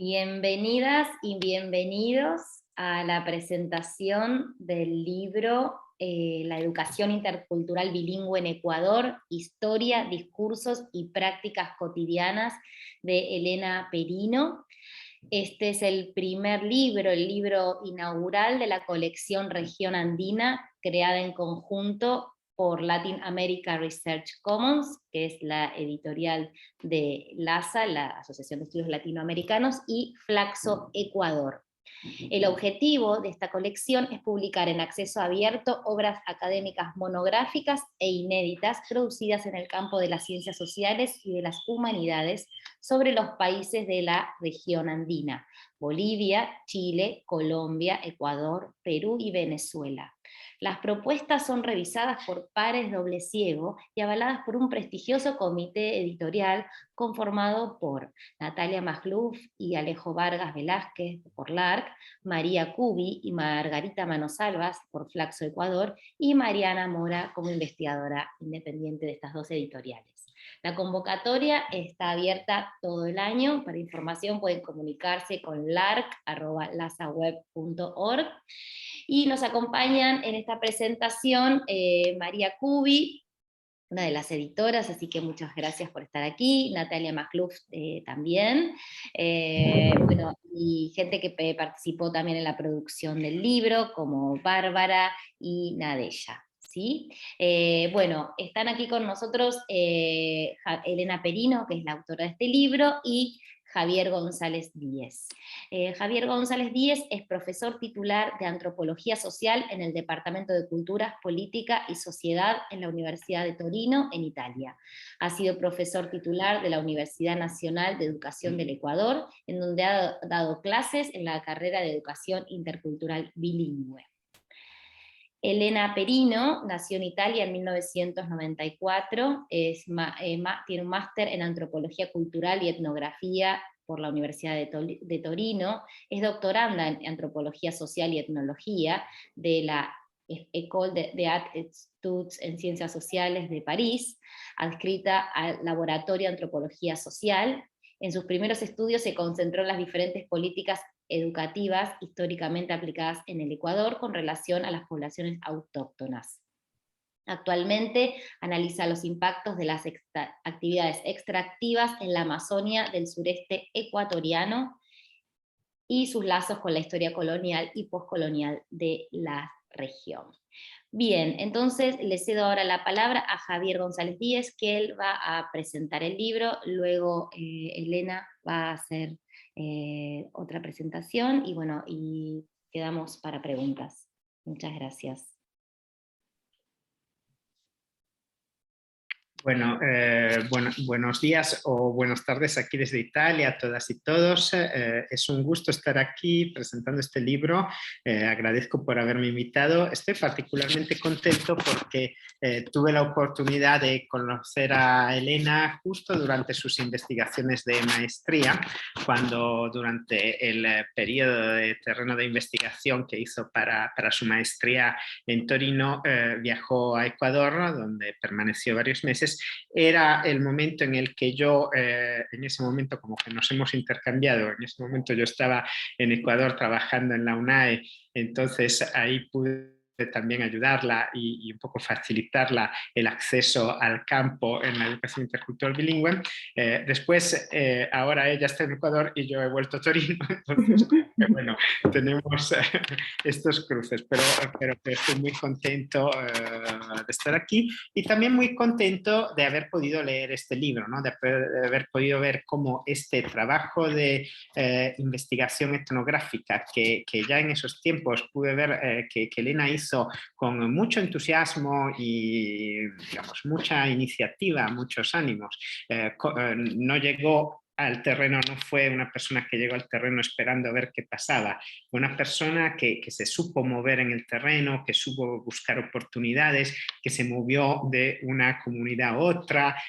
Bienvenidas y bienvenidos a la presentación del libro La educación intercultural bilingüe en Ecuador, historia, discursos y prácticas cotidianas de Elena Perino. Este es el primer libro, el libro inaugural de la colección Región Andina, creada en conjunto por Latin America Research Commons, que es la editorial de LASA, la Asociación de Estudios Latinoamericanos, y Flaxo Ecuador. El objetivo de esta colección es publicar en acceso abierto obras académicas monográficas e inéditas producidas en el campo de las ciencias sociales y de las humanidades sobre los países de la región andina: Bolivia, Chile, Colombia, Ecuador, Perú y Venezuela. Las propuestas son revisadas por pares doble ciego y avaladas por un prestigioso comité editorial conformado por Natalia Magluf y Alejo Vargas Velázquez por LARC, María Cubi y Margarita Manosalvas por Flaxo Ecuador, y Mariana Mora como investigadora independiente de estas dos editoriales. La convocatoria está abierta todo el año. Para información pueden comunicarse con larc@lasaweb.org. Y nos acompañan en esta presentación María Cubi, una de las editoras, así que muchas gracias por estar aquí, Natalia Magluf también, bueno, y gente que participó también en la producción del libro, como Bárbara y Nadella. ¿Sí? Bueno, están aquí con nosotros Elena Perino, que es la autora de este libro, y Javier González Díez. Javier González Díez es profesor titular de Antropología Social en el Departamento de Culturas, Política y Sociedad en la Universidad de Torino, en Italia. Ha sido profesor titular de la Universidad Nacional de Educación del Ecuador, en donde ha dado clases en la carrera de Educación Intercultural Bilingüe. Elena Perino nació en Italia en 1994, tiene un máster en Antropología Cultural y Etnografía por la Universidad de Torino, es doctoranda en Antropología Social y Etnología de la École des Hautes en Ciencias Sociales de París, adscrita al Laboratorio de Antropología Social. En sus primeros estudios se concentró en las diferentes políticas educativas históricamente aplicadas en el Ecuador con relación a las poblaciones autóctonas. Actualmente analiza los impactos de las actividades extractivas en la Amazonia del sureste ecuatoriano y sus lazos con la historia colonial y poscolonial de la región. Bien, entonces le cedo ahora la palabra a Javier González Díez, que él va a presentar el libro, luego Elena va a hacer otra presentación y bueno, y quedamos para preguntas. Muchas gracias. Bueno, buenos días o buenas tardes aquí desde Italia a todas y todos. Es un gusto estar aquí presentando este libro. Agradezco por haberme invitado. Estoy particularmente contento porque tuve la oportunidad de conocer a Elena justo durante sus investigaciones de maestría, cuando durante el periodo de terreno de investigación que hizo para su maestría en Torino, viajó a Ecuador, donde permaneció varios meses. Era el momento en el que yo, en ese momento como que nos hemos intercambiado, en ese momento yo estaba en Ecuador trabajando en la UNAE, entonces ahí pude también ayudarla y un poco facilitarla el acceso al campo en la educación intercultural bilingüe. Después, ahora ella está en Ecuador y yo he vuelto a Torino, entonces, bueno, tenemos estos cruces, pero estoy muy contento de estar aquí y también muy contento de haber podido leer este libro, ¿no? De haber podido ver cómo este trabajo de investigación etnográfica que ya en esos tiempos pude ver que Elena hizo con mucho entusiasmo y, digamos, mucha iniciativa, muchos ánimos. No llegó al terreno, no fue una persona que llegó al terreno esperando a ver qué pasaba, fue una persona que se supo mover en el terreno, que supo buscar oportunidades, que se movió de una comunidad a otra,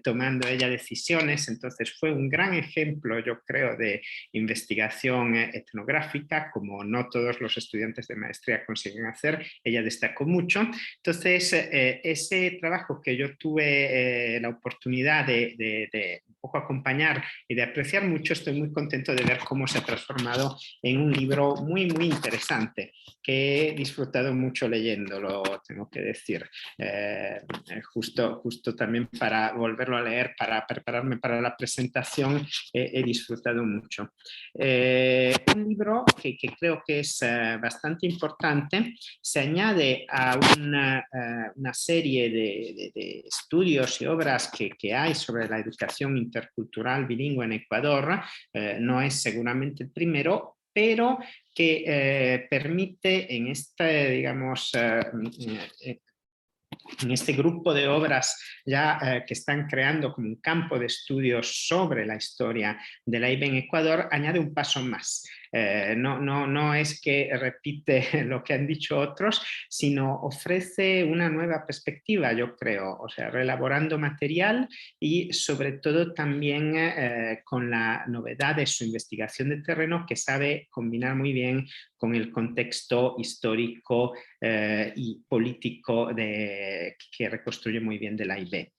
tomando ella decisiones. Entonces fue un gran ejemplo, yo creo, de investigación etnográfica, como no todos los estudiantes de maestría consiguen hacer. Ella destacó mucho. Entonces, ese trabajo que yo tuve la oportunidad de un poco acompañar admirar y de apreciar mucho. Estoy muy contento de ver cómo se ha transformado en un libro muy, muy interesante, que he disfrutado mucho leyéndolo, tengo que decir. Justo también para volverlo a leer, para prepararme para la presentación, he disfrutado mucho. Un libro que creo que es bastante importante, se añade a una serie de estudios y obras que hay sobre la educación intercultural bilingüe en Ecuador. No es seguramente el primero, pero que permite en este, digamos, en este grupo de obras ya que están creando como un campo de estudios sobre la historia de la IB en Ecuador, añade un paso más. No es que repite lo que han dicho otros, sino ofrece una nueva perspectiva, yo creo, o sea, reelaborando material y sobre todo también con la novedad de su investigación de terreno, que sabe combinar muy bien con el contexto histórico y político que reconstruye muy bien de la IB.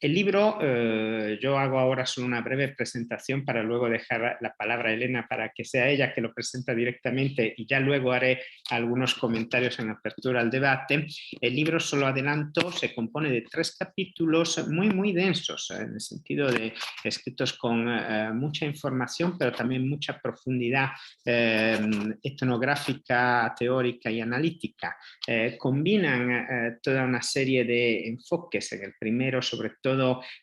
El libro, yo hago ahora solo una breve presentación para luego dejar la palabra a Elena para que sea ella que lo presenta directamente y ya luego haré algunos comentarios en apertura al debate. El libro, solo adelanto, se compone de 3 capítulos muy, muy densos, en el sentido de escritos con mucha información, pero también mucha profundidad etnográfica, teórica y analítica. Combinan toda una serie de enfoques. En el primero, sobre todo,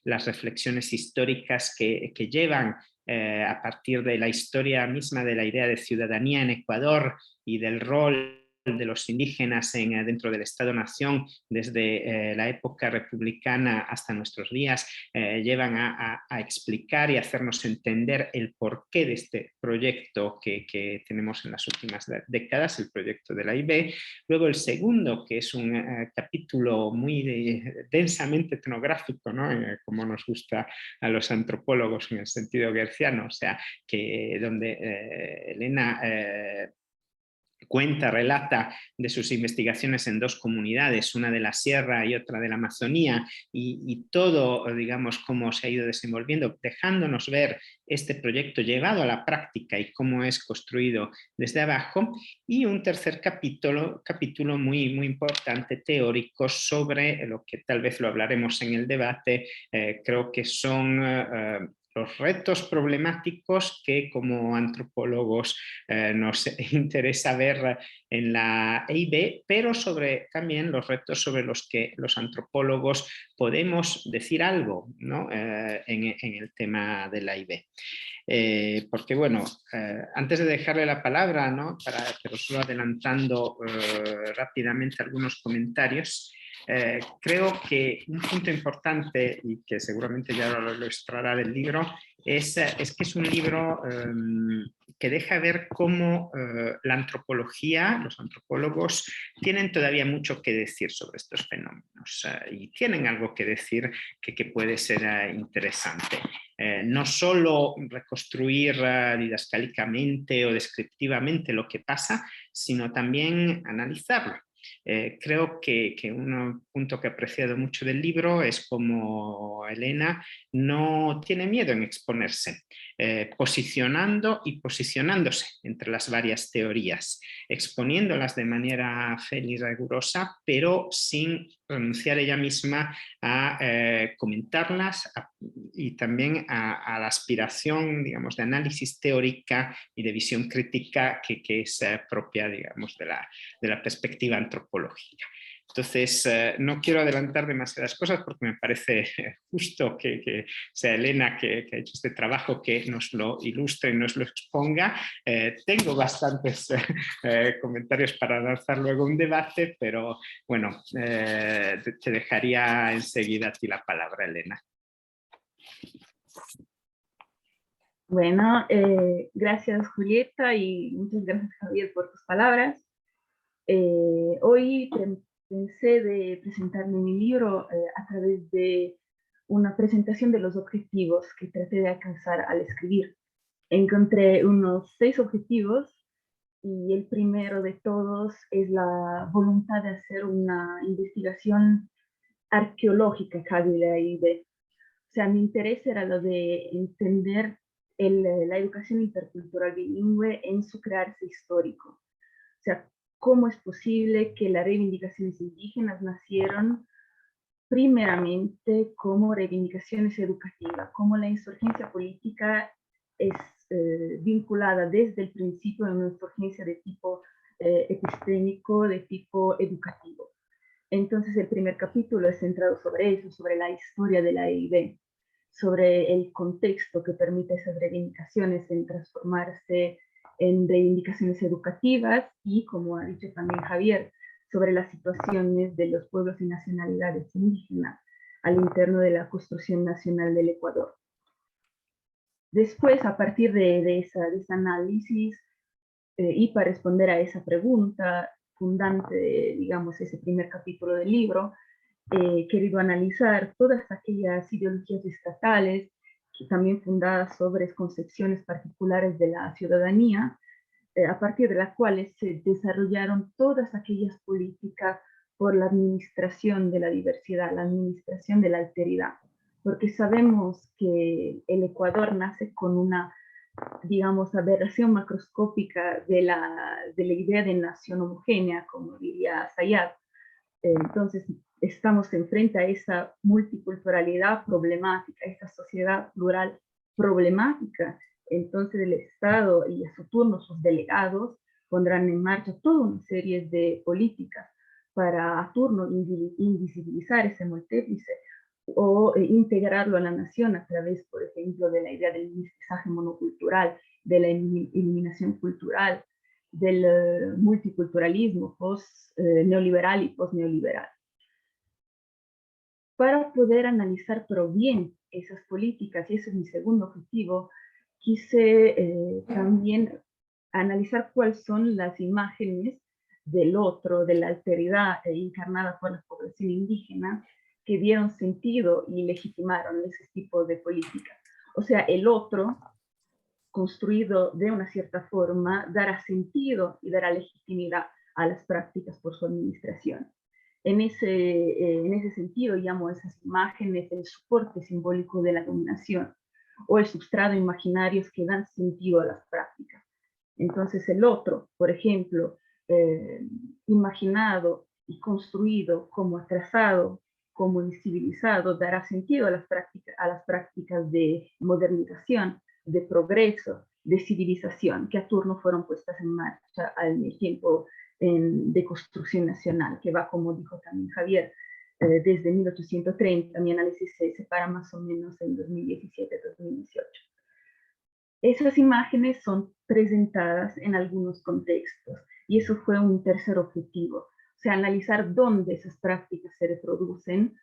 las reflexiones históricas que llevan a partir de la historia misma de la idea de ciudadanía en Ecuador y del rol de los indígenas dentro del Estado-Nación desde la época republicana hasta nuestros días, llevan a explicar y hacernos entender el porqué de este proyecto que tenemos en las últimas décadas, el proyecto de la IB. Luego el segundo, que es un capítulo muy densamente etnográfico, ¿no? Como nos gusta a los antropólogos en el sentido gerciano, o sea, que donde Elena cuenta, relata de sus investigaciones en 2 comunidades, una de la sierra y otra de la Amazonía, y todo, digamos, cómo se ha ido desenvolviendo, dejándonos ver este proyecto llevado a la práctica y cómo es construido desde abajo. Y un tercer capítulo muy, muy importante, teórico, sobre lo que tal vez lo hablaremos en el debate. Creo que son los retos problemáticos que como antropólogos nos interesa ver en la EIB, pero también los retos sobre los que los antropólogos podemos decir algo, ¿no? en el tema de la EIB. Porque bueno, antes de dejarle la palabra, ¿no? Pero solo adelantando rápidamente algunos comentarios, creo que un punto importante y que seguramente ya lo extraerá del libro es que es un libro que deja ver cómo la antropología, los antropólogos, tienen todavía mucho que decir sobre estos fenómenos y tienen algo que decir que puede ser interesante. No solo reconstruir didascálicamente o descriptivamente lo que pasa, sino también analizarlo. Creo que un punto que he apreciado mucho del libro es como Elena no tiene miedo en exponerse, posicionando y posicionándose entre las varias teorías, exponiéndolas de manera feliz y rigurosa, pero sin renunciar ella misma a comentarlas y también a la aspiración, digamos, de análisis teórica y de visión crítica que es propia, digamos, de la perspectiva antropológica. Entonces, no quiero adelantar demasiadas cosas porque me parece justo que sea Elena que ha hecho este trabajo que nos lo ilustre y nos lo exponga. Tengo bastantes comentarios para lanzar luego un debate, pero bueno, te dejaría enseguida a ti la palabra, Elena. Bueno, gracias Julieta y muchas gracias Javier por tus palabras. Hoy pensé de presentarme mi libro a través de una presentación de los objetivos que traté de alcanzar al escribir. Encontré unos 6 objetivos y el primero de todos es la voluntad de hacer una investigación arqueológica, sea, mi interés era lo de entender la educación intercultural bilingüe en su crearse histórico. O sea, cómo es posible que las reivindicaciones indígenas nacieron primeramente como reivindicaciones educativas, cómo la insurgencia política es vinculada desde el principio a una insurgencia de tipo epistémico, de tipo educativo. Entonces el primer capítulo es centrado sobre eso, sobre la historia de la EIB, sobre el contexto que permite esas reivindicaciones en transformarse en reivindicaciones educativas y, como ha dicho también Javier, sobre las situaciones de los pueblos y nacionalidades indígenas al interno de la construcción nacional del Ecuador. Después, a partir de ese análisis y para responder a esa pregunta fundante, digamos, ese primer capítulo del libro, he querido analizar todas aquellas ideologías estatales, que también fundadas sobre concepciones particulares de la ciudadanía, a partir de las cuales se desarrollaron todas aquellas políticas por la administración de la diversidad, la administración de la alteridad, porque sabemos que el Ecuador nace con una, digamos, aberración macroscópica de la idea de nación homogénea, como diría Sayad. Entonces, estamos enfrente a esa multiculturalidad problemática, esa sociedad plural problemática. Entonces, el Estado y a su turno sus delegados pondrán en marcha toda una serie de políticas para a turno invisibilizar ese múltiplice o integrarlo a la nación a través, por ejemplo, de la idea del mestizaje monocultural, de la eliminación cultural, del multiculturalismo neoliberal y post-neoliberal. Para poder analizar pero bien esas políticas, y ese es mi segundo objetivo, quise también analizar cuáles son las imágenes del otro, de la alteridad encarnada por la población indígena, que dieron sentido y legitimaron ese tipo de políticas. O sea, el otro, construido de una cierta forma, dará sentido y dará legitimidad a las prácticas por su administración. En ese sentido, llamo a esas imágenes el soporte simbólico de la dominación o el substrato imaginario que dan sentido a las prácticas. Entonces el otro, por ejemplo, imaginado y construido como atrasado, como incivilizado, dará sentido a las prácticas de modernización, de progreso, de civilización, que a turno fueron puestas en marcha al tiempo de construcción nacional, que va, como dijo también Javier, desde 1830. Mi análisis se separa más o menos en 2017-2018. Esas imágenes son presentadas en algunos contextos y eso fue un tercer objetivo, o sea, analizar dónde esas prácticas se reproducen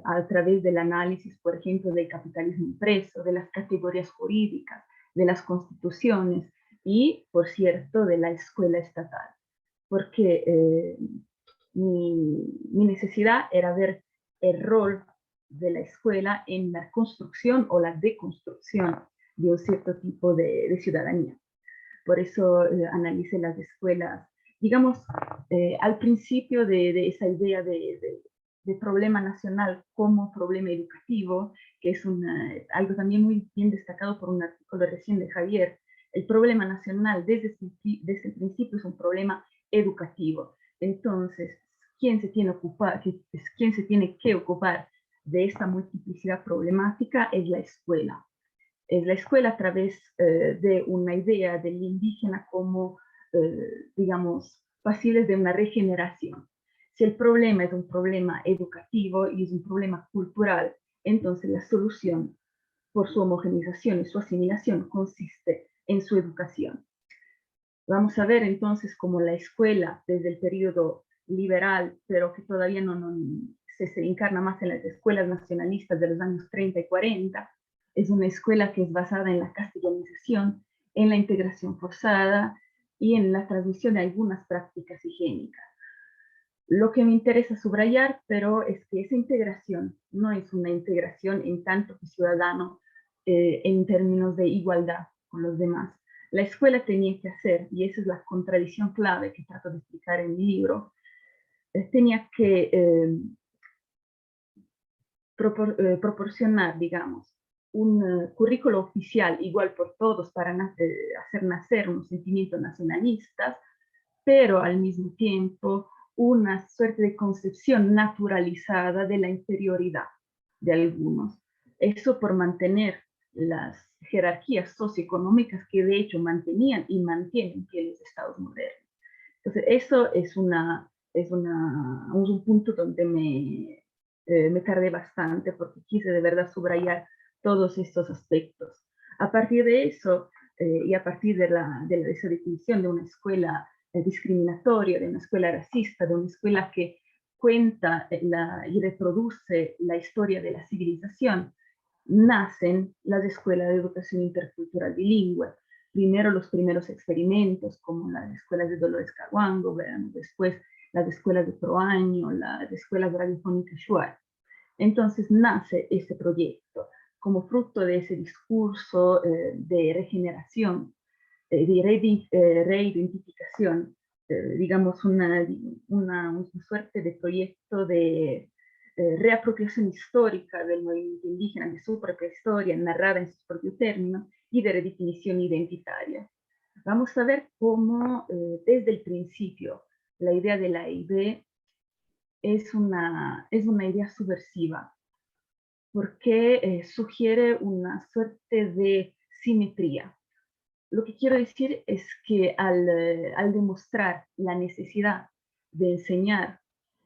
a través del análisis, por ejemplo, del capitalismo impreso, de las categorías jurídicas, de las constituciones y, por cierto, de la escuela estatal. Porque mi necesidad era ver el rol de la escuela en la construcción o la deconstrucción de un cierto tipo de ciudadanía. Por eso analicé las escuelas, digamos, al principio de esa idea de problema nacional como problema educativo, que es algo también muy bien destacado por un artículo recién de Javier. El problema nacional desde el principio es un problema educativo. Entonces, ¿quién se tiene que ocupar de esta multiplicidad problemática? Es la escuela. Es la escuela a través de una idea del indígena como, digamos, pasibles de una regeneración. Si el problema es un problema educativo y es un problema cultural, entonces la solución por su homogeneización y su asimilación consiste en su educación. Vamos a ver entonces cómo la escuela, desde el periodo liberal, pero que todavía se encarna más en las escuelas nacionalistas de los años 30 y 40, es una escuela que es basada en la castellanización, en la integración forzada y en la transmisión de algunas prácticas higiénicas. Lo que me interesa subrayar, pero es que esa integración no es una integración en tanto que ciudadano en términos de igualdad con los demás. La escuela tenía que hacer, y esa es la contradicción clave que trato de explicar en mi libro, tenía que proporcionar, digamos, un currículo oficial igual por todos para hacer nacer unos sentimientos nacionalistas, pero al mismo tiempo una suerte de concepción naturalizada de la inferioridad de algunos. Eso por mantener las jerarquías socioeconómicas que de hecho mantenían y mantienen los estados modernos. Entonces, eso es un punto donde me tardé bastante porque quise de verdad subrayar todos estos aspectos. A partir de eso, y a partir de esa definición de una escuela discriminatoria, de una escuela racista, de una escuela que cuenta y reproduce la historia de la civilización, nacen las escuelas de educación intercultural bilingüe. Primero los primeros experimentos, como las escuelas de Dolores Caguango, después las escuelas de Proaño, las escuelas radiofónicas Shuar. Entonces nace este proyecto como fruto de ese discurso de regeneración, de reidentificación, digamos una suerte de proyecto de reapropiación histórica del movimiento indígena, de su propia historia, narrada en sus propios términos, y de redefinición identitaria. Vamos a ver cómo desde el principio la idea de la EIB es una idea subversiva, porque sugiere una suerte de simetría. Lo que quiero decir es que al demostrar la necesidad de enseñar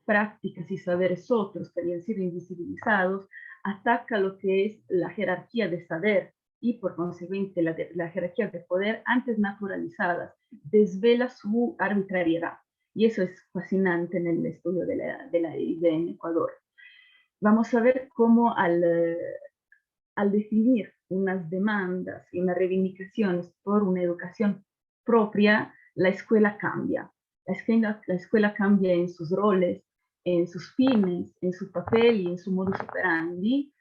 prácticas y saberes otros que habían sido invisibilizados, ataca lo que es la jerarquía de saber y por consiguiente la jerarquía de poder antes naturalizadas, desvela su arbitrariedad. Y eso es fascinante en el estudio de la EIB en Ecuador. Vamos a ver cómo al definir unas demandas y unas reivindicaciones por una educación propia, la escuela cambia. La escuela cambia en sus roles, en sus fines, en su papel y en su modus operandi,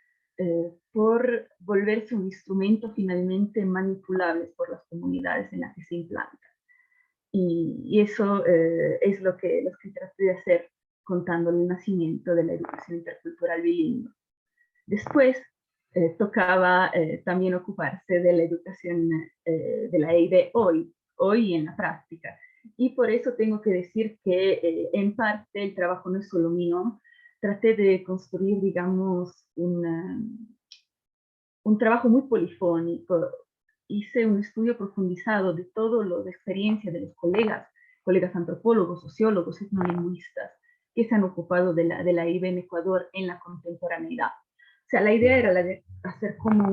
por volverse un instrumento finalmente manipulable por las comunidades en las que se implanta. Y eso es lo que traté de hacer contando el nacimiento de la educación intercultural bilingüe. Después tocaba también ocuparse de la educación de la EIB hoy en la práctica. Y por eso tengo que decir que en parte el trabajo no es solo mío. Traté de construir, digamos, un trabajo muy polifónico. Hice un estudio profundizado de toda la experiencia de los colegas antropólogos, sociólogos, etnolingüistas que se han ocupado de la EIB en Ecuador en la contemporaneidad. O sea, la idea era la de hacer como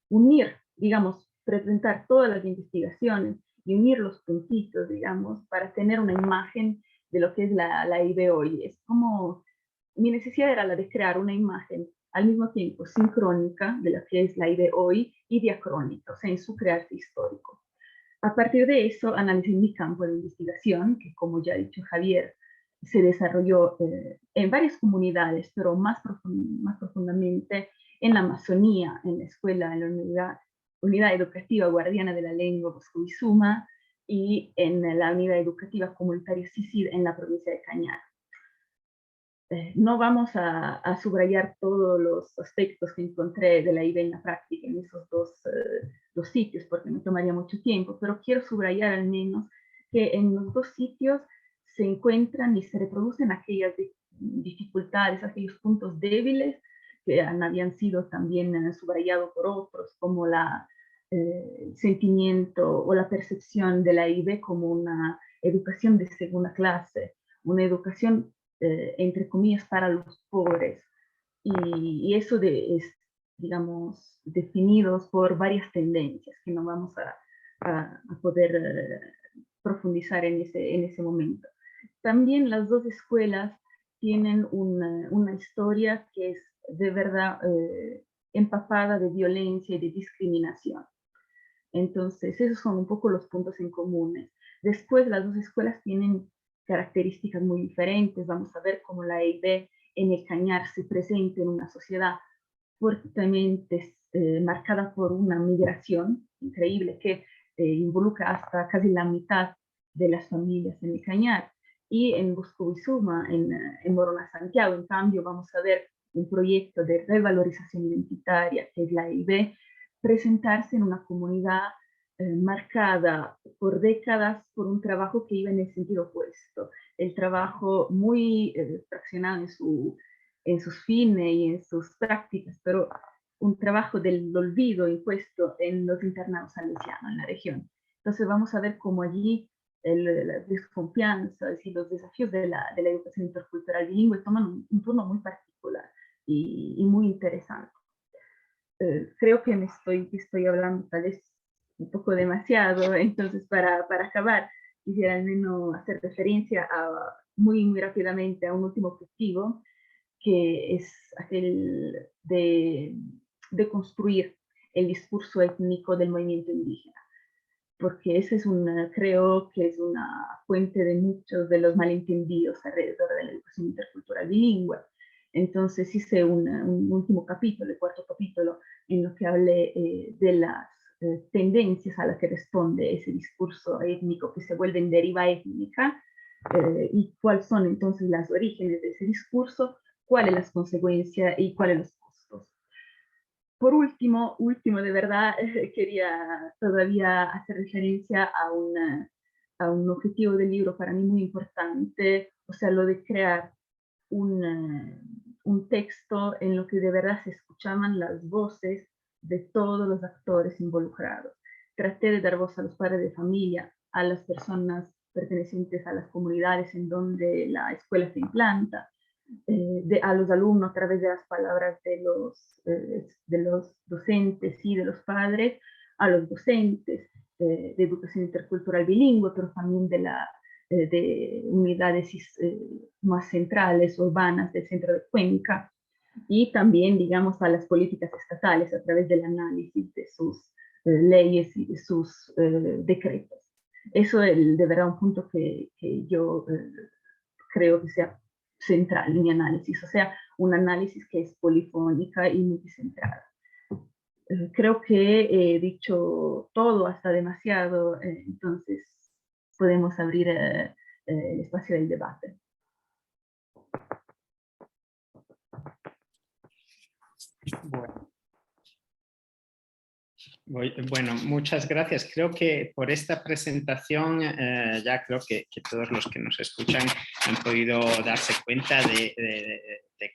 unir, digamos, presentar todas las investigaciones y unir los puntitos, digamos, para tener una imagen de lo que es la EIB hoy. Es como, mi necesidad era la de crear una imagen al mismo tiempo sincrónica de lo que es la EIB hoy y diacrónica, o sea, en su crearse histórico. A partir de eso, analicé mi campo de investigación, que como ya ha dicho Javier, se desarrolló en varias comunidades, pero más profundamente en la Amazonía, en la escuela, en la unidad educativa guardiana de la lengua Bosco-Bizuma y en la unidad educativa comunitaria CICID en la provincia de Cañar. No vamos a subrayar todos los aspectos que encontré de la EIB en la práctica en esos dos sitios, porque me tomaría mucho tiempo, pero quiero subrayar al menos que en los dos sitios se encuentran y se reproducen aquellas dificultades, aquellos puntos débiles que habían sido también subrayados por otros, como el sentimiento o la percepción de la EIB como una educación de segunda clase, una educación entre comillas, para los pobres. Y eso es, digamos, definidos por varias tendencias que no vamos a poder profundizar en ese momento. También las dos escuelas tienen una historia que es de verdad empapada de violencia y de discriminación. Entonces, esos son un poco los puntos en comunes. Después, las dos escuelas tienen características muy diferentes. Vamos a ver cómo la EIB en el Cañar se presenta en una sociedad fuertemente marcada por una migración increíble que involucra hasta casi la mitad de las familias en el Cañar. Y en Bosco-Bizuma, en Morona, Santiago, en cambio, vamos a ver un proyecto de revalorización identitaria, que es la EIB, presentarse en una comunidad marcada por décadas por un trabajo que iba en el sentido opuesto, el trabajo muy fraccionado en sus fines y en sus prácticas, pero un trabajo del olvido impuesto en los internados salesianos en la región. Entonces vamos a ver cómo allí la desconfianza y los desafíos de la educación intercultural bilingüe toman un tono muy particular y muy interesante. Creo que estoy hablando tal vez un poco demasiado, entonces para acabar quisiera al menos hacer referencia muy rápidamente a un último objetivo, que es aquel de construir el discurso étnico del movimiento indígena, porque ese es creo que es una fuente de muchos de los malentendidos alrededor de la educación intercultural bilingüe. Entonces hice un último capítulo, el cuarto capítulo, en lo que hablé de las tendencias a las que responde ese discurso étnico que se vuelve en deriva étnica, y cuáles son entonces los orígenes de ese discurso, cuáles las consecuencias y cuáles los costos. Por último de verdad, quería todavía hacer referencia a un objetivo del libro para mí muy importante, o sea, lo de crear un texto en lo que de verdad se escuchaban las voces de todos los actores involucrados. Traté de dar voz a los padres de familia, a las personas pertenecientes a las comunidades en donde la escuela se implanta, a los alumnos a través de las palabras de los docentes y de los padres, a los docentes de educación intercultural bilingüe, pero también de unidades más centrales, urbanas del centro de Cuenca, y también, digamos, a las políticas estatales a través del análisis de sus leyes y de sus decretos. Eso es de verdad un punto que yo creo que sea central en mi análisis, o sea, un análisis que es polifónica y multicentrada. Creo que he dicho todo, hasta demasiado, entonces podemos abrir el espacio del debate. Bueno, muchas gracias. Creo que por esta presentación ya creo que todos los que nos escuchan han podido darse cuenta de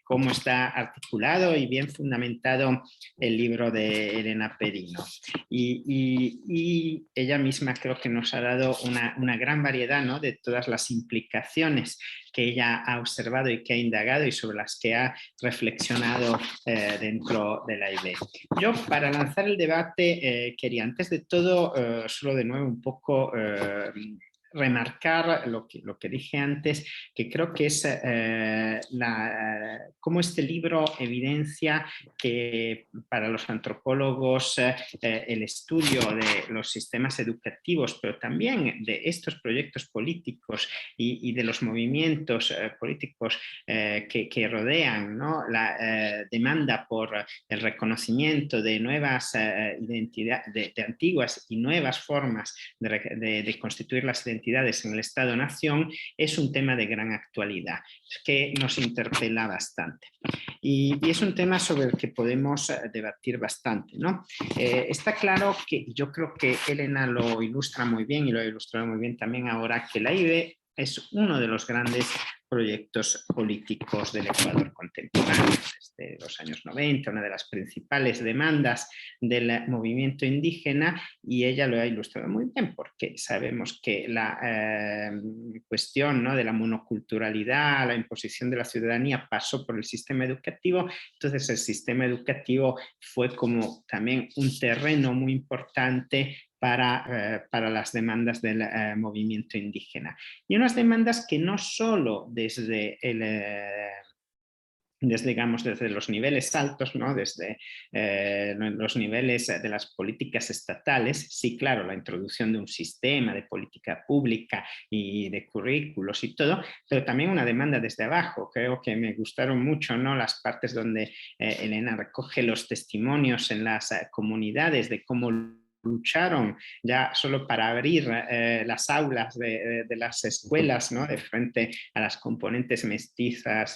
cómo está articulado y bien fundamentado el libro de Elena Perino. Y ella misma creo que nos ha dado una gran variedad, ¿no?, de todas las implicaciones que ella ha observado y que ha indagado y sobre las que ha reflexionado dentro de la EIB. Yo, para lanzar el debate, quería antes de todo solo de nuevo un poco remarcar lo que dije antes, que creo que es cómo este libro evidencia que para los antropólogos el estudio de los sistemas educativos, pero también de estos proyectos políticos y de los movimientos políticos que rodean, ¿no?, la demanda por el reconocimiento de nuevas identidades, de antiguas y nuevas formas de constituir las identidades en el Estado-Nación, es un tema de gran actualidad, que nos interpela bastante. Y es un tema sobre el que podemos debatir bastante, ¿no? Está claro que yo creo que Elena lo ilustra muy bien y lo ha ilustrado muy bien también ahora, que la EIB es uno de los grandes proyectos políticos del Ecuador contemporáneo. Desde los años 90, una de las principales demandas del movimiento indígena, y ella lo ha ilustrado muy bien porque sabemos que la cuestión, ¿no?, de la monoculturalidad, la imposición de la ciudadanía pasó por el sistema educativo. Entonces el sistema educativo fue como también un terreno muy importante para las demandas del movimiento indígena. Y unas demandas que no solo desde desde los niveles altos, ¿no?, desde los niveles de las políticas estatales, sí, claro, la introducción de un sistema de política pública y de currículos y todo, pero también una demanda desde abajo. Creo que me gustaron mucho, ¿no?, las partes donde Elena recoge los testimonios en las comunidades de cómo lucharon ya solo para abrir las aulas de las escuelas, ¿no? De frente a las componentes mestizas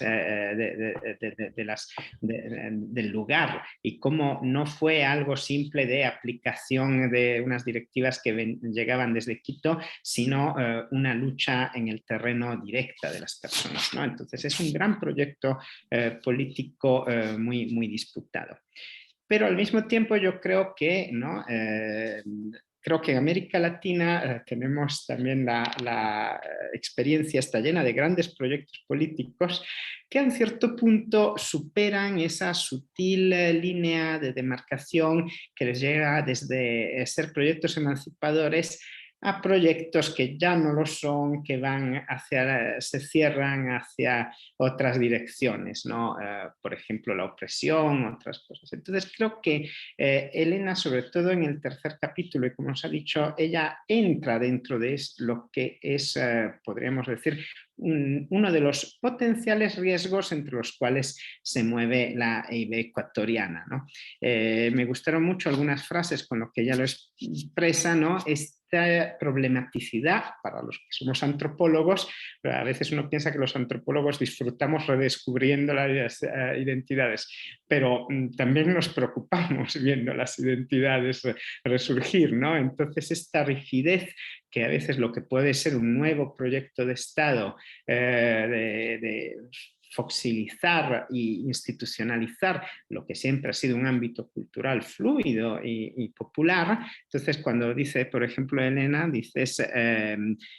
del lugar, y cómo no fue algo simple de aplicación de unas directivas que llegaban desde Quito, sino una lucha en el terreno directa de las personas, ¿no? Entonces es un gran proyecto político muy disputado. Pero al mismo tiempo yo creo que, ¿no? Creo que en América Latina tenemos también la experiencia, está llena de grandes proyectos políticos que a un cierto punto superan esa sutil línea de demarcación que les llega desde ser proyectos emancipadores a proyectos que ya no lo son, que se cierran hacia otras direcciones, ¿no? Por ejemplo, la opresión, otras cosas. Entonces creo que Elena, sobre todo en el tercer capítulo, y como nos ha dicho, ella entra dentro de lo que es, podríamos decir, uno de los potenciales riesgos entre los cuales se mueve la EIB ecuatoriana, ¿no? Me gustaron mucho algunas frases con lo que ella lo expresa, ¿no? Esta problematicidad para los que somos antropólogos, a veces uno piensa que los antropólogos disfrutamos redescubriendo las identidades, pero también nos preocupamos viendo las identidades resurgir, ¿no? Entonces esta rigidez que a veces lo que puede ser un nuevo proyecto de Estado, de foxilizar e institucionalizar lo que siempre ha sido un ámbito cultural fluido y popular. Entonces, cuando dice, por ejemplo, Elena, dices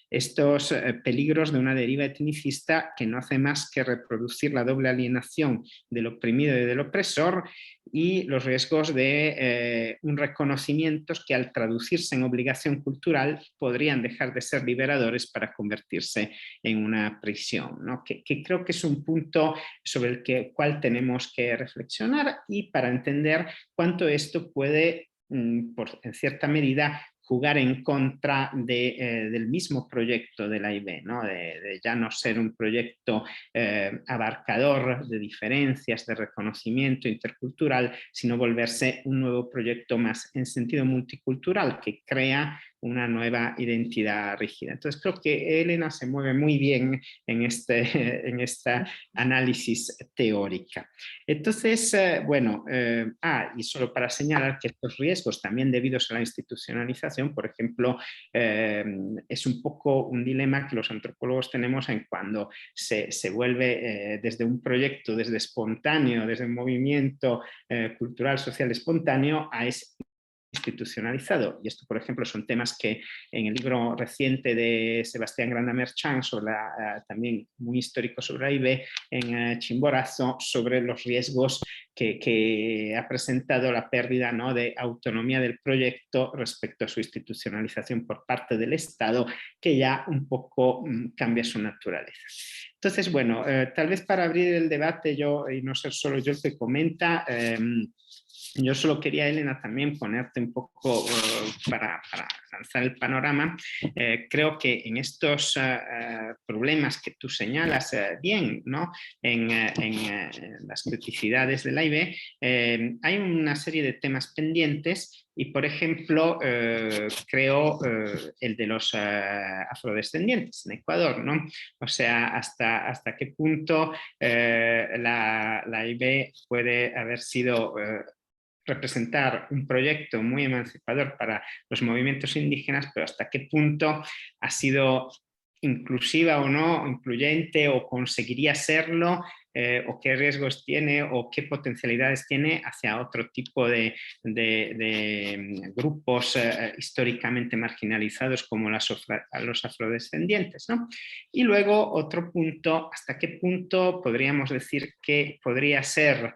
estos peligros de una deriva etnicista que no hace más que reproducir la doble alienación del oprimido y del opresor, y los riesgos de un reconocimiento que al traducirse en obligación cultural podrían dejar de ser liberadores para convertirse en una prisión, ¿no? Que creo que es un punto sobre el cual tenemos que reflexionar, y para entender cuánto esto puede, en cierta medida, jugar en contra del mismo proyecto de la EIB, ¿no? De ya no ser un proyecto abarcador de diferencias, de reconocimiento intercultural, sino volverse un nuevo proyecto más en sentido multicultural que crea una nueva identidad rígida. Entonces creo que Elena se mueve muy bien en esta análisis teórica. Entonces, bueno, y solo para señalar que estos riesgos también debidos a la institucionalización, por ejemplo, es un poco un dilema que los antropólogos tenemos en cuando se vuelve desde un proyecto, desde espontáneo, desde un movimiento cultural, social espontáneo, a institucionalizado. Y esto, por ejemplo, son temas que en el libro reciente de Sebastián Grandamerchán, también muy histórico sobre AIB, en Chimborazo, sobre los riesgos que ha presentado la pérdida, ¿no?, de autonomía del proyecto respecto a su institucionalización por parte del Estado, que ya un poco cambia su naturaleza. Entonces, bueno, tal vez para abrir el debate y no ser solo yo el que comenta, yo solo quería, Elena, también ponerte un poco para lanzar el panorama. Creo que en estos problemas que tú señalas bien, ¿no?, en las criticidades del AIB, hay una serie de temas pendientes. Y, por ejemplo, creo el de los afrodescendientes en Ecuador, ¿no? O sea, hasta qué punto la AIB puede haber sido representar un proyecto muy emancipador para los movimientos indígenas, pero hasta qué punto ha sido inclusiva o no, incluyente, o conseguiría serlo, o qué riesgos tiene o qué potencialidades tiene hacia otro tipo de grupos históricamente marginalizados como los afrodescendientes, ¿no? Y luego otro punto, hasta qué punto podríamos decir que podría ser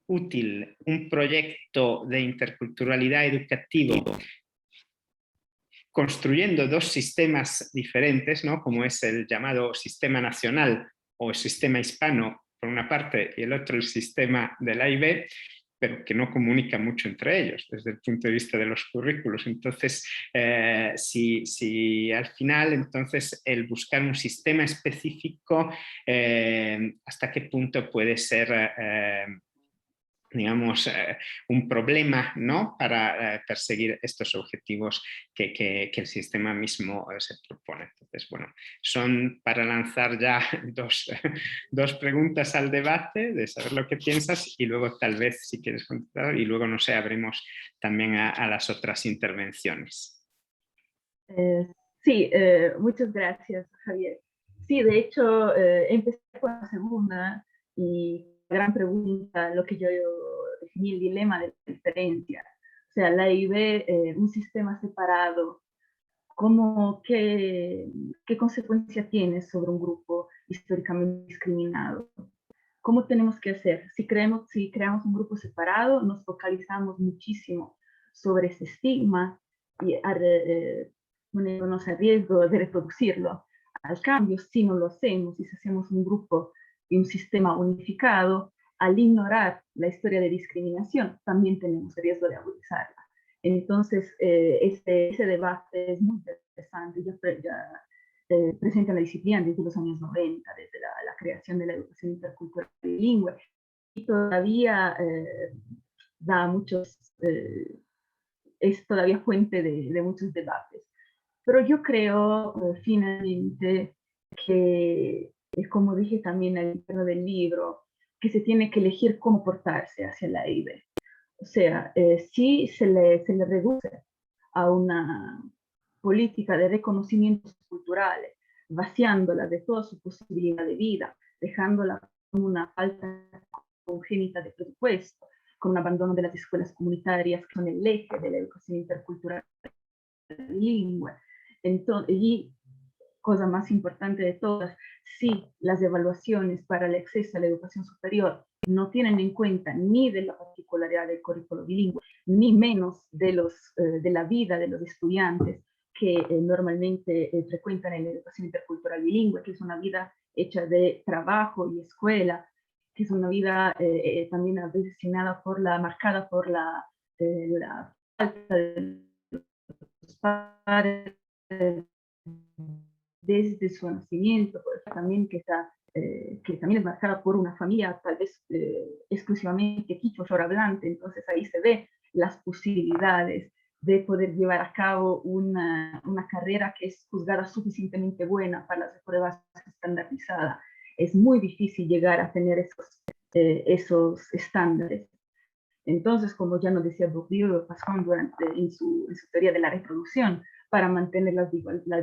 útil un proyecto de interculturalidad educativo construyendo dos sistemas diferentes, ¿no?, como es el llamado sistema nacional o el sistema hispano por una parte, y el otro el sistema del AIB, pero que no comunica mucho entre ellos desde el punto de vista de los currículos. Entonces, si al final, entonces, el buscar un sistema específico, ¿hasta qué punto puede ser digamos, un problema, ¿no?, para perseguir estos objetivos que el sistema mismo se propone. Entonces, bueno, son para lanzar ya dos preguntas al debate, de saber lo que piensas y luego tal vez si quieres contestar y luego, no sé, abrimos también a las otras intervenciones. Sí, muchas gracias, Javier. Sí, de hecho, empecé con la segunda y la gran pregunta, lo que yo definí el dilema de la diferencia. O sea, la IB, un sistema separado, ¿qué consecuencia tiene sobre un grupo históricamente discriminado? ¿Cómo tenemos que hacer? Si creamos un grupo separado, nos focalizamos muchísimo sobre ese estigma y poniéndonos a riesgo de reproducirlo. Al cambio, si no lo hacemos, si hacemos un grupo y un sistema unificado, al ignorar la historia de discriminación, también tenemos el riesgo de agudizarla. Entonces, ese debate es muy interesante. Ya presente en la disciplina desde los años 90, desde la creación de la educación intercultural bilingüe, y todavía da muchos, es todavía fuente de muchos debates. Pero yo creo finalmente que, como dije también al interno del libro, que se tiene que elegir cómo portarse hacia la IBE. O sea, si se le reduce a una política de reconocimientos culturales, vaciándola de toda su posibilidad de vida, dejándola con una falta congénita de presupuesto, con un abandono de las escuelas comunitarias, que son el eje de la educación intercultural bilingüe. Entonces, y cosa más importante de todas, si las evaluaciones para el acceso a la educación superior no tienen en cuenta ni de la particularidad del currículo bilingüe, ni menos de la vida de los estudiantes que normalmente frecuentan en la educación intercultural bilingüe, que es una vida hecha de trabajo y escuela, que es una vida también a veces marcada por la falta de los padres desde su nacimiento, también que también es marcada por una familia tal vez exclusivamente quichua hablante. Entonces ahí se ve las posibilidades de poder llevar a cabo una carrera que es juzgada suficientemente buena para las pruebas estandarizadas. Es muy difícil llegar a tener esos estándares. Entonces, como ya nos decía Bourdieu en su teoría de la reproducción, para mantener las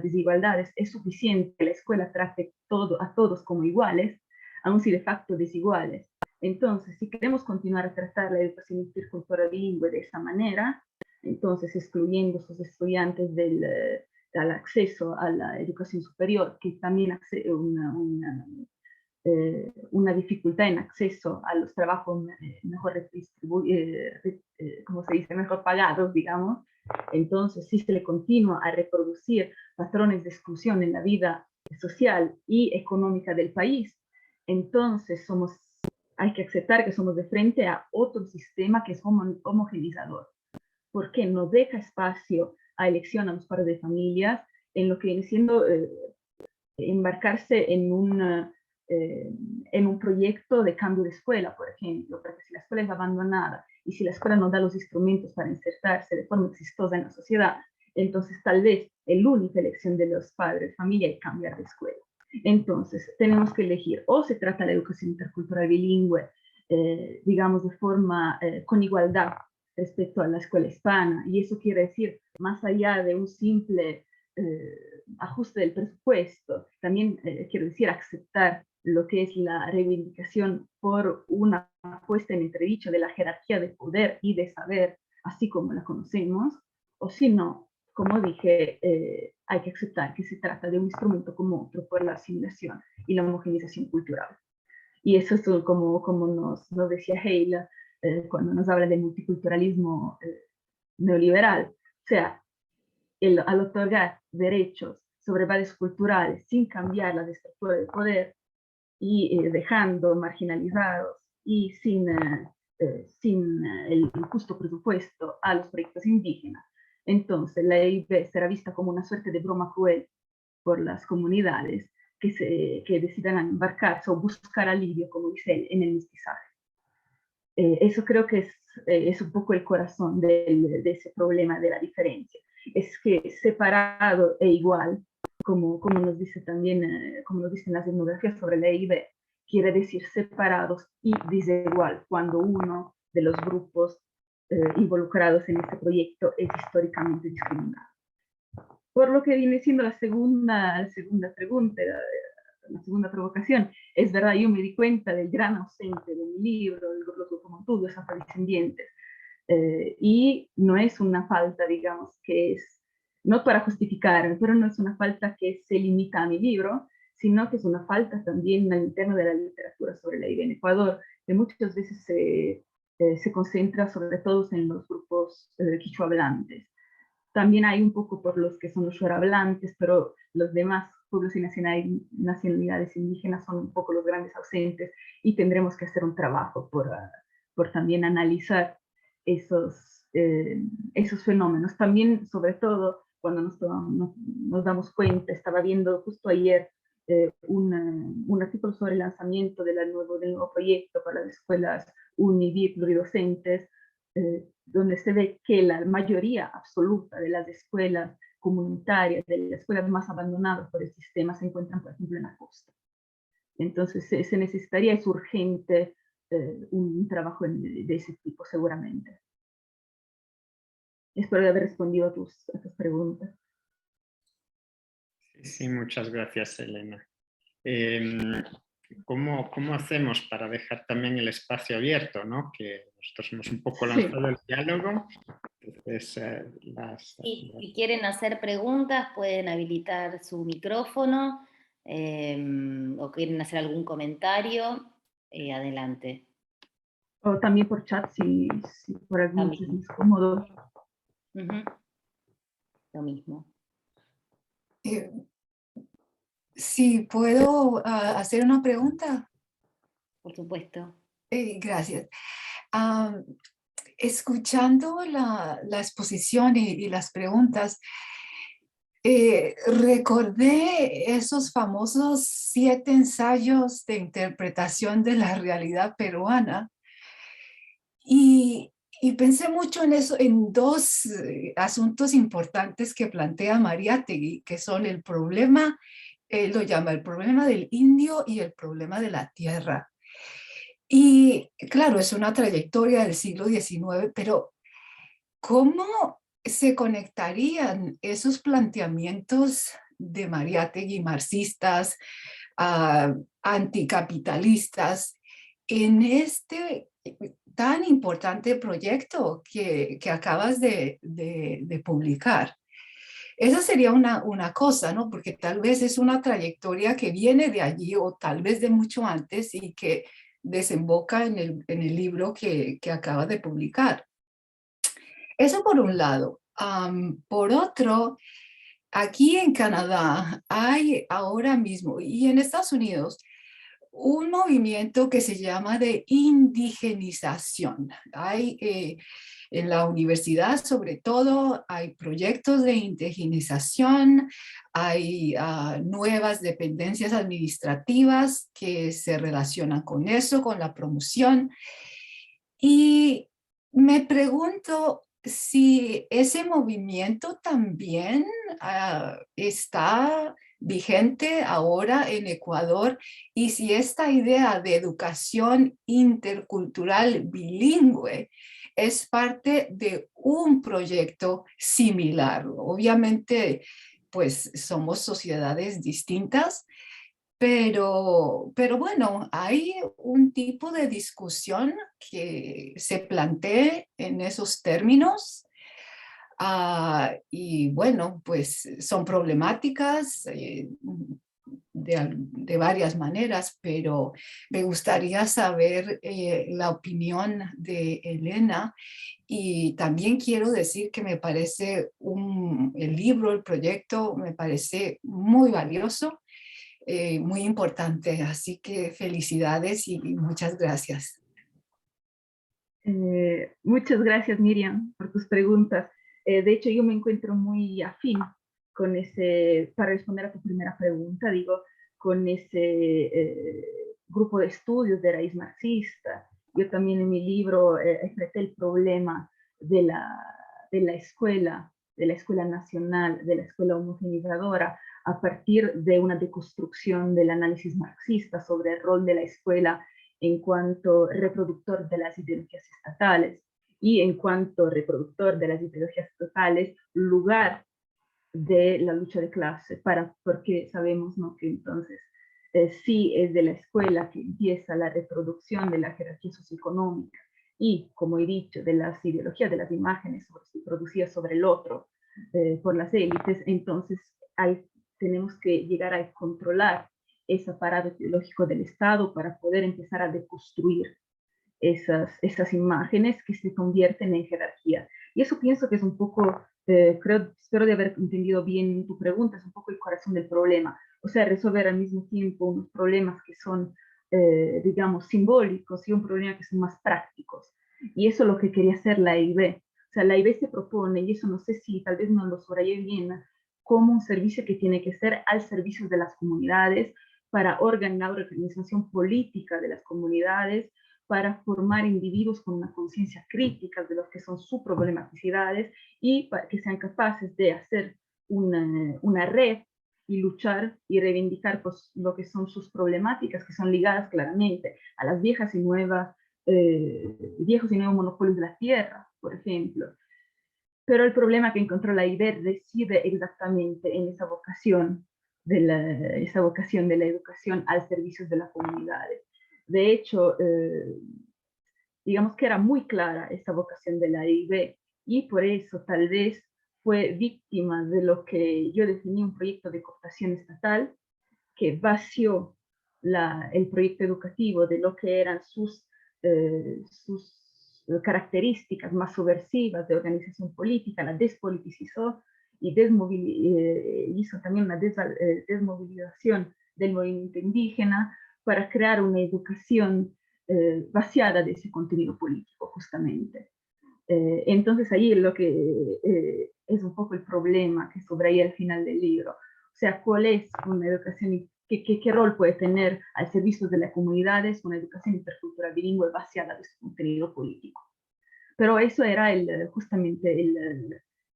desigualdades es suficiente que la escuela trate a todos como iguales, aun si de facto desiguales. Entonces, si queremos continuar a tratar la educación intercultural bilingüe de esa manera, entonces excluyendo a sus estudiantes del acceso a la educación superior, que también una dificultad en acceso a los trabajos mejor como se dice, mejor pagados, digamos. Entonces, si se le continúa a reproducir patrones de exclusión en la vida social y económica del país, entonces hay que aceptar que somos de frente a otro sistema que es homogenizador, porque no deja espacio a elección a los padres de familias en lo que viene siendo embarcarse en un proyecto de cambio de escuela, por ejemplo, porque si la escuela es abandonada y si la escuela no da los instrumentos para insertarse de forma exitosa en la sociedad, entonces tal vez la única elección de los padres de familia es cambiar de escuela. Entonces, tenemos que elegir, o se trata la educación intercultural bilingüe, digamos, de forma con igualdad respecto a la escuela hispana, y eso quiere decir, más allá de un simple ajuste del presupuesto, también quiero decir aceptar lo que es la reivindicación por una puesta en entredicho de la jerarquía de poder y de saber, así como la conocemos, o si no, como dije, hay que aceptar que se trata de un instrumento como otro por la asimilación y la homogenización cultural. Y eso es como nos decía Hale cuando nos habla del multiculturalismo neoliberal. O sea, al otorgar derechos sobre bases culturales sin cambiar la estructura de poder y dejando marginalizados y sin el justo presupuesto a los proyectos indígenas, entonces la EIB será vista como una suerte de broma cruel por las comunidades que decidan embarcarse o buscar alivio, como dice él, en el mestizaje. Eso creo que es un poco el corazón de ese problema de la diferencia. Es que separado e igual, como nos dice también, como nos dicen las etnografías sobre la EIB, quiere decir separados y desigual cuando uno de los grupos involucrados en este proyecto es históricamente discriminado. Por lo que viene siendo la segunda pregunta, la segunda provocación, es verdad, yo me di cuenta del gran ausente de mi libro, los locomotudos afrodescendientes, y no es una falta, digamos, que es, no para justificar, pero no es una falta que se limita a mi libro, sino que es una falta también al interno de la literatura sobre la IVA en Ecuador, que muchas veces se concentra sobre todo en los grupos quichua hablantes. También hay un poco por los que son los hablantes, pero los demás pueblos y nacionalidades indígenas son un poco los grandes ausentes y tendremos que hacer un trabajo por también analizar esos fenómenos. También, sobre todo, cuando nos damos cuenta, estaba viendo justo ayer un artículo sobre el lanzamiento del nuevo proyecto para las escuelas UNIVI pluridocentes, donde se ve que la mayoría absoluta de las escuelas comunitarias, de las escuelas más abandonadas por el sistema, se encuentran, por ejemplo, en la costa. Entonces, se necesitaría, es urgente, un trabajo de ese tipo, seguramente. Espero haber respondido a tus preguntas. Sí, muchas gracias, Elena. ¿Cómo hacemos para dejar también el espacio abierto, ¿no? Que nosotros hemos un poco lanzado el diálogo. Entonces, si quieren hacer preguntas, pueden habilitar su micrófono o quieren hacer algún comentario, adelante. O también por chat, si por algún es más cómodo. Lo mismo. Sí, ¿puedo hacer una pregunta? Por supuesto. Gracias. Escuchando la exposición y las preguntas, recordé esos famosos 7 ensayos de interpretación de la realidad peruana y pensé mucho en eso, en 2 asuntos importantes que plantea Mariátegui, que son el problema, lo llama el problema del indio y el problema de la tierra. Y claro, es una trayectoria del siglo XIX, pero ¿cómo se conectarían esos planteamientos de Mariátegui marxistas, anticapitalistas, en este tan importante proyecto que acabas de publicar? Esa sería una cosa, ¿no? Porque tal vez es una trayectoria que viene de allí o tal vez de mucho antes y que desemboca en el libro que acabas de publicar. Eso por un lado. Por otro, aquí en Canadá hay ahora mismo, y en Estados Unidos, un movimiento que se llama de indigenización. Hay en la universidad, sobre todo, hay proyectos de indigenización, hay nuevas dependencias administrativas que se relacionan con eso, con la promoción. Y me pregunto si ese movimiento también está vigente ahora en Ecuador y si esta idea de educación intercultural bilingüe es parte de un proyecto similar. Obviamente, pues somos sociedades distintas, pero bueno, hay un tipo de discusión que se plantea en esos términos. Y bueno, pues son problemáticas de varias maneras, pero me gustaría saber la opinión de Elena. Y también quiero decir que me parece el libro, el proyecto, me parece muy valioso. Muy importante, así que felicidades y muchas gracias. Muchas gracias, Miriam, por tus preguntas. De hecho, yo me encuentro muy afín con para responder a tu primera pregunta, digo, con ese grupo de estudios de raíz marxista yo también en mi libro traté el problema de la escuela nacional, de la escuela homogeneizadora, a partir de una deconstrucción del análisis marxista sobre el rol de la escuela en cuanto reproductor de las ideologías estatales y en cuanto reproductor de las ideologías estatales, lugar de la lucha de clase, porque sabemos, ¿no?, que entonces sí es de la escuela que empieza la reproducción de la jerarquía socioeconómica y, como he dicho, de las ideologías, de las imágenes producidas sobre el otro por las élites. Entonces tenemos que llegar a controlar ese aparato ideológico del Estado para poder empezar a deconstruir esas imágenes que se convierten en jerarquía. Y eso pienso que es un poco, espero de haber entendido bien tu pregunta, es un poco el corazón del problema. O sea, resolver al mismo tiempo unos problemas que son, digamos, simbólicos y un problema que son más prácticos. Y eso es lo que quería hacer la EIB. O sea, la EIB se propone, y eso no sé si tal vez no lo subrayé bien, como un servicio que tiene que ser al servicio de las comunidades, para organizar la organización política de las comunidades, para formar individuos con una conciencia crítica de lo que son sus problematicidades y para que sean capaces de hacer una red y luchar y reivindicar pues, lo que son sus problemáticas, que son ligadas claramente a las viejos y nuevos monopolios de la tierra, por ejemplo. Pero el problema que encontró la IBER reside exactamente en esa vocación de la educación al servicio de las comunidades. De hecho, digamos que era muy clara esa vocación de la EIB y por eso tal vez fue víctima de lo que yo definí un proyecto de cooptación estatal que vació el proyecto educativo de lo que eran sus características más subversivas de organización política, la despoliticizó y hizo también una desmovilización del movimiento indígena para crear una educación vaciada de ese contenido político, justamente. Entonces ahí es lo que es un poco el problema que subraya al final del libro. O sea, ¿cuál es una educación, qué rol puede tener al servicio de las comunidades una educación intercultural bilingüe vaciada de su contenido político? Pero eso era justamente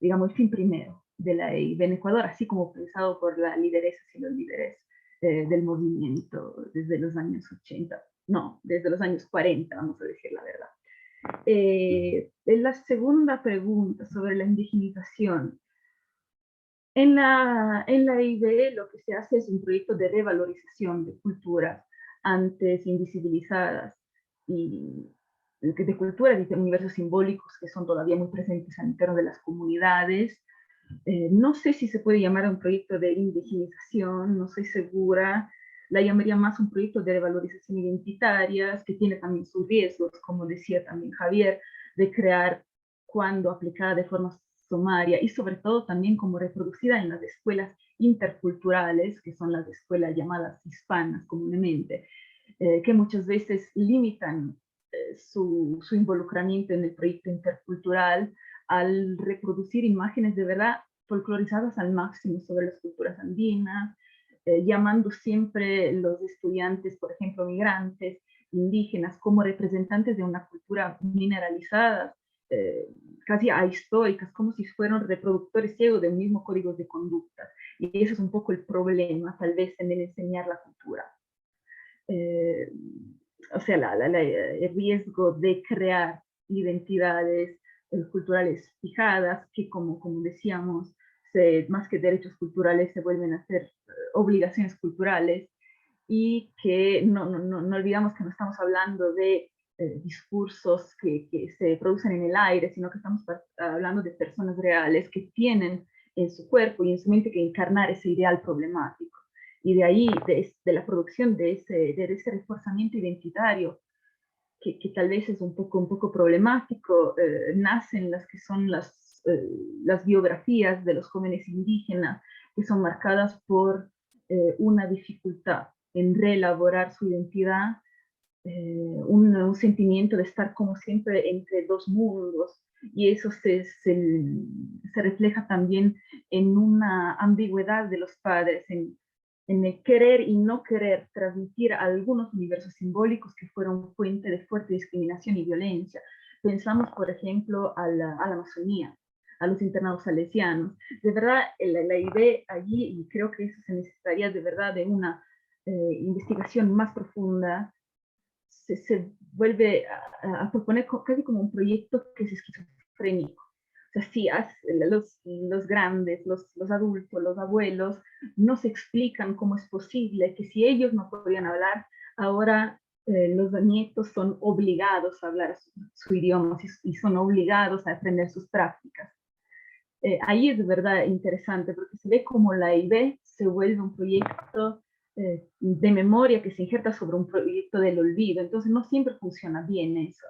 digamos, el fin primero de la EIB en Ecuador, así como pensado por la lideresas y los líderes del movimiento desde los años 80, no, desde los años 40, vamos a decir la verdad. En la segunda pregunta sobre la indigenización, en la EIB lo que se hace es un proyecto de revalorización de culturas antes invisibilizadas y de culturas y de universos simbólicos que son todavía muy presentes al interior de las comunidades. No sé si se puede llamar a un proyecto de indigenización, no estoy segura. La llamaría más un proyecto de revalorización identitaria, que tiene también sus riesgos, como decía también Javier, de crear cuando aplicada de forma sumaria y sobre todo también como reproducida en las escuelas interculturales, que son las escuelas llamadas hispanas comúnmente, que muchas veces limitan su involucramiento en el proyecto intercultural al reproducir imágenes de verdad folclorizadas al máximo sobre las culturas andinas, llamando siempre los estudiantes, por ejemplo, migrantes, indígenas, como representantes de una cultura mineralizada, casi ahistóricas, como si fueran reproductores ciegos del mismo código de conducta. Y eso es un poco el problema, tal vez, en el enseñar la cultura. O sea, el riesgo de crear identidades culturales fijadas que, como decíamos, más que derechos culturales se vuelven a ser obligaciones culturales y que no olvidamos que no estamos hablando de discursos que se producen en el aire, sino que estamos hablando de personas reales que tienen en su cuerpo y en su mente que encarnar ese ideal problemático. Y de ahí, de la producción de ese reforzamiento identitario, que tal vez es un poco problemático, nacen las que son las biografías de los jóvenes indígenas, que son marcadas por una dificultad en reelaborar su identidad, un sentimiento de estar como siempre entre dos mundos, y eso se refleja también en una ambigüedad de los padres, en en el querer y no querer transmitir algunos universos simbólicos que fueron fuente de fuerte discriminación y violencia. Pensamos, por ejemplo, a la Amazonía, a los internados salesianos. De verdad, la idea allí, y creo que eso se necesitaría de verdad de una investigación más profunda, se vuelve a proponer casi como un proyecto que es esquizofrénico. O sea, sí, los grandes, los adultos, los abuelos, no se explican cómo es posible que si ellos no podían hablar, ahora los nietos son obligados a hablar su idioma y son obligados a aprender sus prácticas. Ahí es de verdad interesante porque se ve como la IB se vuelve un proyecto de memoria que se injerta sobre un proyecto del olvido. Entonces no siempre funciona bien eso.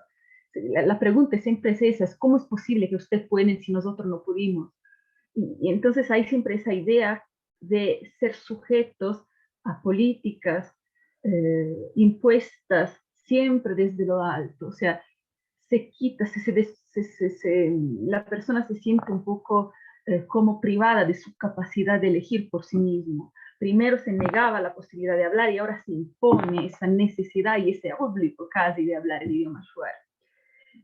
La pregunta siempre es esa, es ¿cómo es posible que ustedes pueden si nosotros no pudimos? Y entonces hay siempre esa idea de ser sujetos a políticas impuestas siempre desde lo alto. O sea, se quita, la persona se siente un poco como privada de su capacidad de elegir por sí mismo. Primero se negaba la posibilidad de hablar y ahora se impone esa necesidad y ese obligo casi de hablar el idioma shuar.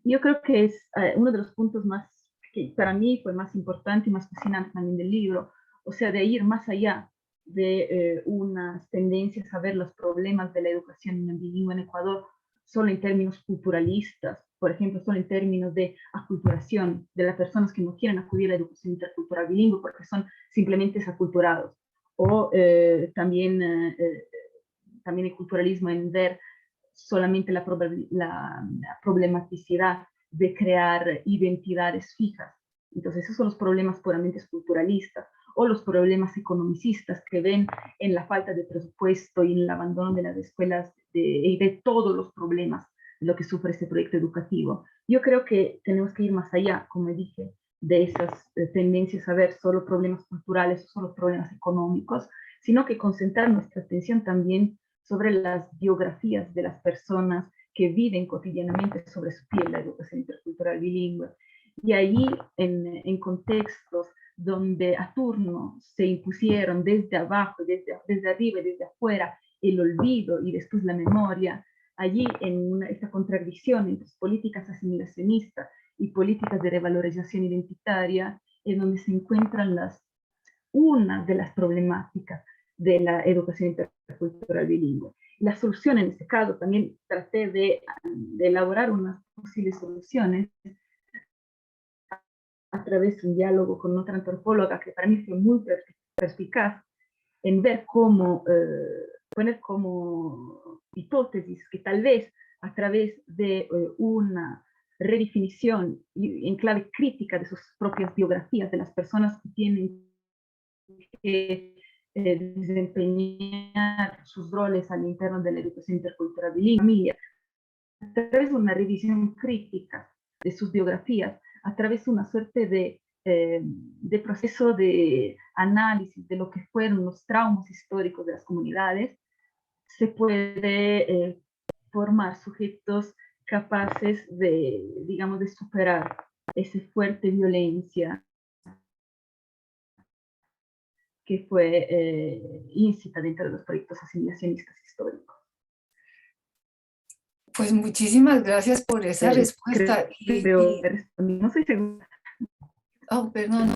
Yo creo que es uno de los puntos más, que para mí fue más importante y más fascinante también del libro, o sea, de ir más allá de unas tendencias a ver los problemas de la educación bilingüe en Ecuador solo en términos culturalistas, por ejemplo, solo en términos de aculturación de las personas que no quieren acudir a la educación intercultural bilingüe porque son simplemente desaculturados, o también el culturalismo en ver solamente la problematicidad de crear identidades fijas. Entonces, esos son los problemas puramente culturalistas o los problemas economicistas que ven en la falta de presupuesto y en el abandono de las escuelas y de todos los problemas de lo que sufre este proyecto educativo. Yo creo que tenemos que ir más allá, como dije, de esas tendencias a ver solo problemas culturales o solo problemas económicos, sino que concentrar nuestra atención también sobre las biografías de las personas que viven cotidianamente sobre su piel la educación intercultural bilingüe. Y ahí, en contextos donde a turno se impusieron desde abajo, desde arriba y desde afuera el olvido y después la memoria, allí en esta contradicción entre políticas asimilacionistas y políticas de revalorización identitaria, es donde se encuentran una de las problemáticas de la educación intercultural bilingüe. La solución en este caso, también traté de elaborar unas posibles soluciones a través de un diálogo con otra antropóloga que para mí fue muy perspicaz en ver cómo poner como hipótesis que tal vez a través de una redefinición en clave crítica de sus propias biografías de las personas que tienen que desempeñar sus roles al interno de la educación intercultural bilingüe, a través de una revisión crítica de sus biografías, a través de una suerte de proceso de análisis de lo que fueron los traumas históricos de las comunidades, se puede formar sujetos capaces de, digamos, de superar esa fuerte violencia que fue íncita dentro de los proyectos asimilacionistas históricos. Pues muchísimas gracias por esa respuesta. No soy segura. Oh, perdón.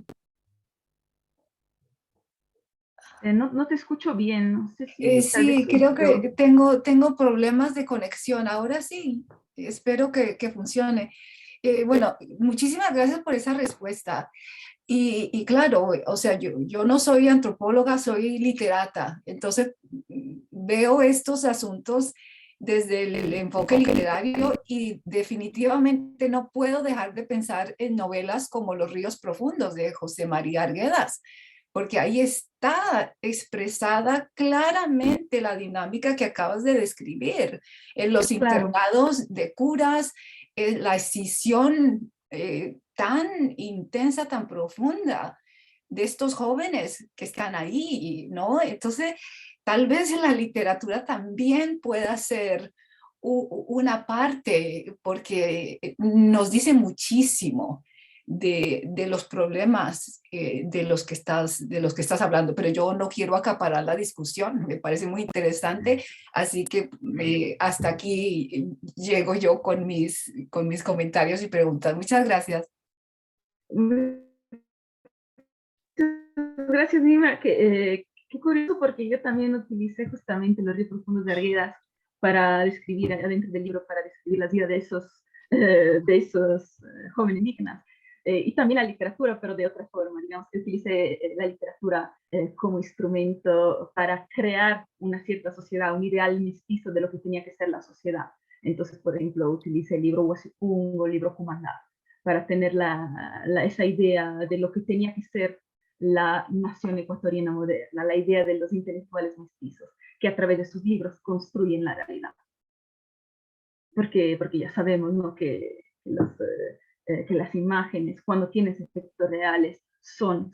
No te escucho bien. No sé si sí, creo que tengo problemas de conexión. Ahora sí, espero que funcione. Bueno, muchísimas gracias por esa respuesta. Y claro, o sea, yo no soy antropóloga, soy literata. Entonces veo estos asuntos desde el enfoque literario y definitivamente no puedo dejar de pensar en novelas como Los ríos profundos de José María Arguedas, porque ahí está expresada claramente la dinámica que acabas de describir, en los internados de curas, la escisión tan intensa, tan profunda de estos jóvenes que están ahí, ¿no? Entonces, tal vez la literatura también pueda ser una parte, porque nos dice muchísimo de los problemas de los que estás hablando, pero yo no quiero acaparar la discusión, me parece muy interesante, así que hasta aquí llego yo con mis comentarios y preguntas. Muchas gracias. Gracias, Nima. Qué curioso, porque yo también utilicé justamente los ríos profundos de Arguedas para describir, adentro del libro, para describir la vida de esos jóvenes indígenas. Y también la literatura, pero de otra forma. Digamos que utilicé la literatura como instrumento para crear una cierta sociedad, un ideal mestizo de lo que tenía que ser la sociedad. Entonces, por ejemplo, utilicé el libro Huasipungo, el libro Cumaná, para tener esa idea de lo que tenía que ser la nación ecuatoriana moderna, la idea de los intelectuales mestizos, que a través de sus libros construyen la realidad. Porque ya sabemos, ¿no?, que las imágenes, cuando tienen efectos reales, son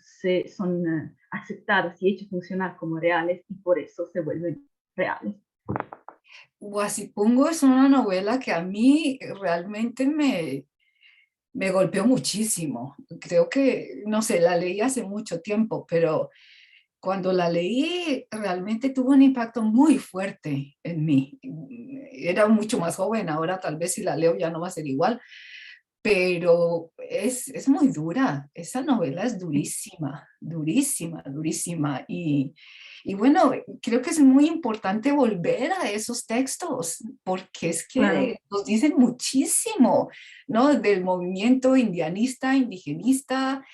aceptadas y hechas funcionar como reales, y por eso se vuelven reales. Huasipungo es una novela que a mí realmente me golpeó muchísimo. Creo que, no sé, la leí hace mucho tiempo, pero cuando la leí realmente tuvo un impacto muy fuerte en mí. Era mucho más joven, ahora tal vez si la leo ya no va a ser igual, pero es muy dura. Esa novela es durísima, durísima, durísima. Y bueno, creo que es muy importante volver a esos textos, porque es que Claro. nos dicen muchísimo, ¿no? Del movimiento indianista, indigenista,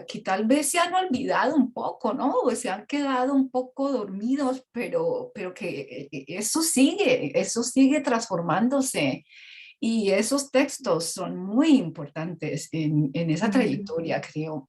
que tal vez se han olvidado un poco, ¿no? O se han quedado un poco dormidos, pero que eso sigue transformándose. Y esos textos son muy importantes en esa trayectoria, creo.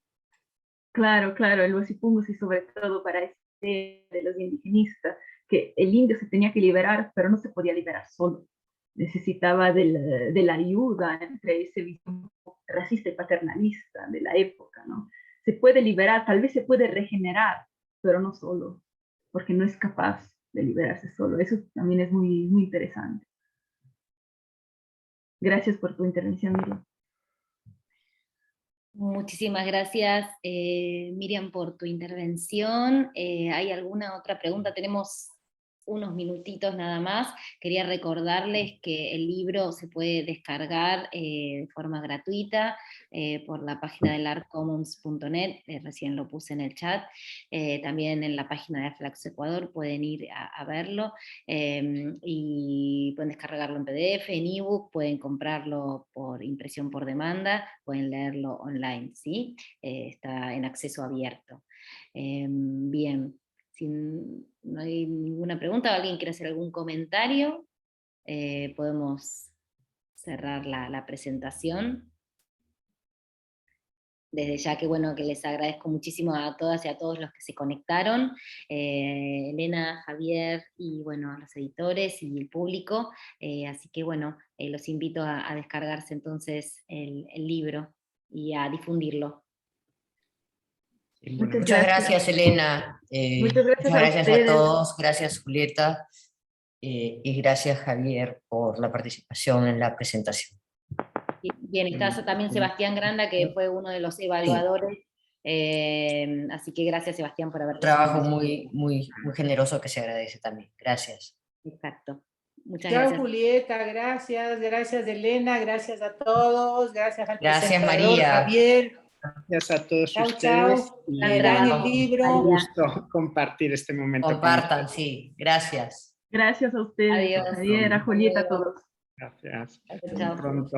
Claro, claro, el Huasipungo, y sobre todo para de los indigenistas, que el indio se tenía que liberar, pero no se podía liberar solo. Necesitaba de la ayuda entre ese visión racista y paternalista de la época, ¿no? Se puede liberar, tal vez se puede regenerar, pero no solo, porque no es capaz de liberarse solo. Eso también es muy, muy interesante. Gracias por tu intervención, Miriam. Muchísimas gracias, Miriam, por tu intervención. ¿Hay alguna otra pregunta? Tenemos unos minutitos nada más. Quería recordarles que el libro se puede descargar de forma gratuita por la página del artcommons.net, recién lo puse en el chat. También en la página de Flaxo Ecuador pueden ir a verlo, y pueden descargarlo en PDF, en ebook, pueden comprarlo por impresión por demanda, pueden leerlo online, ¿sí? Está en acceso abierto. Bien. Si no hay ninguna pregunta o alguien quiere hacer algún comentario, podemos cerrar la presentación. Desde ya que bueno, que les agradezco muchísimo a todas y a todos los que se conectaron, Elena, Javier, y bueno, a los editores y el público, así que bueno, los invito a descargarse entonces el libro y a difundirlo. Muchas gracias, Elena. Muchas gracias, muchas gracias a ustedes. todos. Gracias, Julieta. Y gracias, Javier, por la participación en la presentación. Bien, está también Sebastián Granda, que fue uno de los evaluadores, así que gracias, Sebastián, por haber Un trabajo muy generoso que se agradece también. Gracias. Exacto. Muchas Chao, gracias. Julieta, gracias Elena, gracias a todos, gracias al Gracias, presentador María. Javier. Gracias a todos Chao, ustedes. chao. Y Lean el un libro. gusto compartir este momento con Compartan, ustedes. sí. Gracias. Gracias a ustedes, Adiós. a Javier, a Julieta, a todos. Gracias. Chao. Hasta pronto.